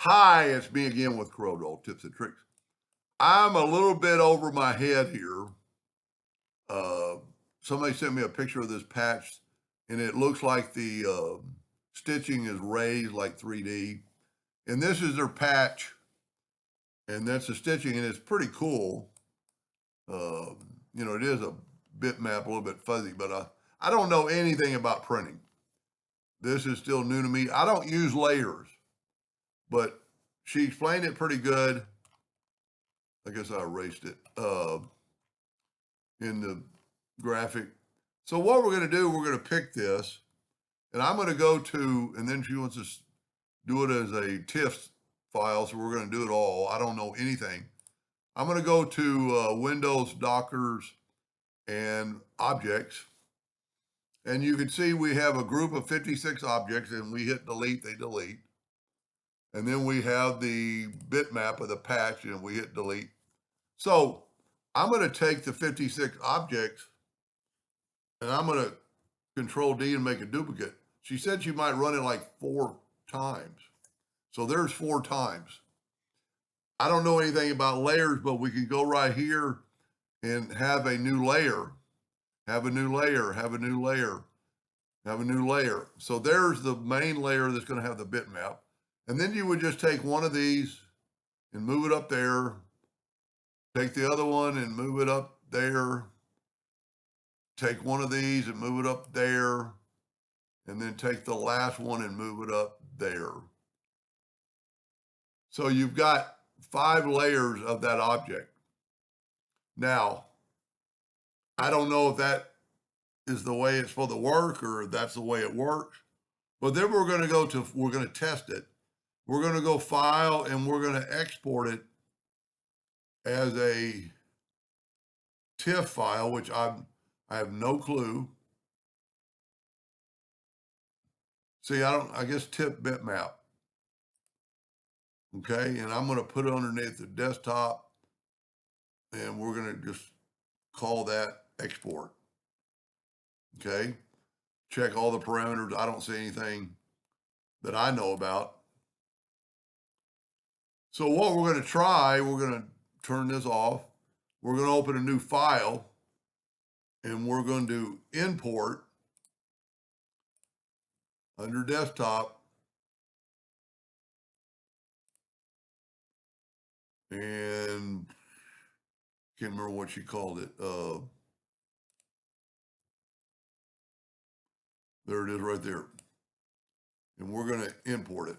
Hi, it's me again with Corel Tips and Tricks. I'm a little bit over my head here. Uh, Somebody sent me a picture of this patch, and it looks like the stitching is raised like 3D. And this is their patch, and that's the stitching, and it's pretty cool. Uh, it is a bitmap, a little bit fuzzy, but I don't know anything about printing. This is still new to me. I don't use layers, but she explained it pretty good. I guess I erased it in the graphic. So what we're going to do, we're going to pick this, and I'm going to go to, and then she wants us to do it as a TIFF file, so we're going to do it all. I don't know anything. I'm going to go to Windows, Dockers, and Objects. And you can see we have a group of 56 objects, and we hit delete, they delete. And then we have the bitmap of the patch, and we hit delete. So I'm going to take the 56 objects, and I'm going to Control D and make a duplicate. She said she might run it like 4 times. So there's 4 times. I don't know anything about layers, but we can go right here and have a new layer, have a new layer, have a new layer, have a new layer. So there's the main layer that's going to have the bitmap. And then you would just take one of these and move it up there, take the other one and move it up there, take one of these and move it up there, and then take the last one and move it up there. So you've got 5 layers of that object. Now, I don't know if that is the way it's supposed to work or if that's the way it works, but then we're going to test it. We're going to go file and we're going to export it as a TIFF file, which I have no clue. See, I guess TIFF bitmap. Okay, and I'm going to put it underneath the desktop and we're going to just call that export. Okay, check all the parameters. I don't see anything that I know about. So what we're going to try, we're going to turn this off. We're going to open a new file and we're going to import under desktop and can't remember what she called it. There it is right there. And we're going to import it.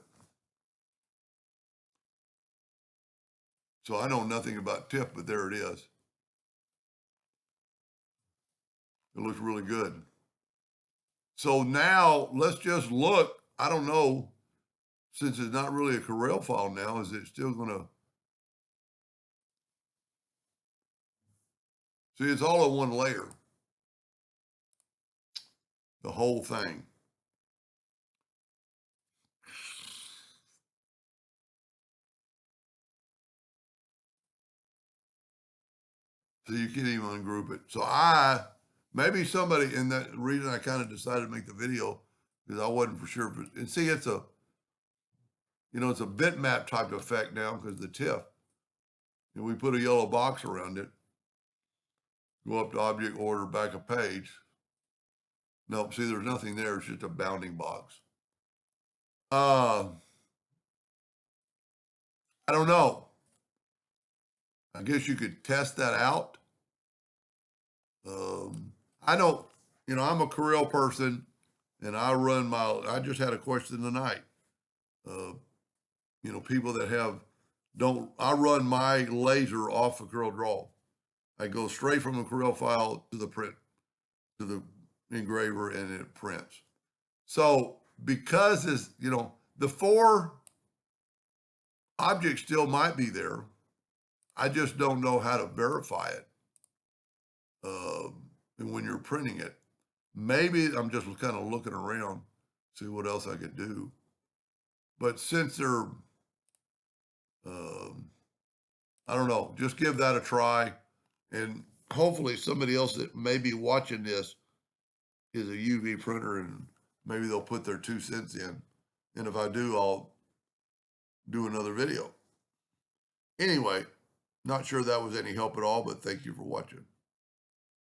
So I know nothing about TIFF, but there it is. It looks really good. So now let's just look. I don't know, since it's not really a Corel file now, is it still going to? See, it's all in one layer. The whole thing. So you can't even ungroup it. So maybe somebody, and that reason I kind of decided to make the video, because I wasn't for sure. And see, it's a bitmap type effect now because the TIFF. And we put a yellow box around it. Go up to object order, back a page. Nope, see, there's nothing there. It's just a bounding box. I don't know. I guess you could test that out. I don't, I'm a Corel person and I just had a question tonight. People that I run my laser off of Corel Draw. I go straight from the Corel file to the print, to the engraver, and it prints. So because the 4 objects still might be there, I just don't know how to verify it. And when you're printing it, maybe I'm just kind of looking around, see what else I could do. But since they're, I don't know, just give that a try. And hopefully somebody else that may be watching this is a UV printer and maybe they'll put their 2 cents in. And if I do, I'll do another video. Anyway, not sure that was any help at all, but thank you for watching.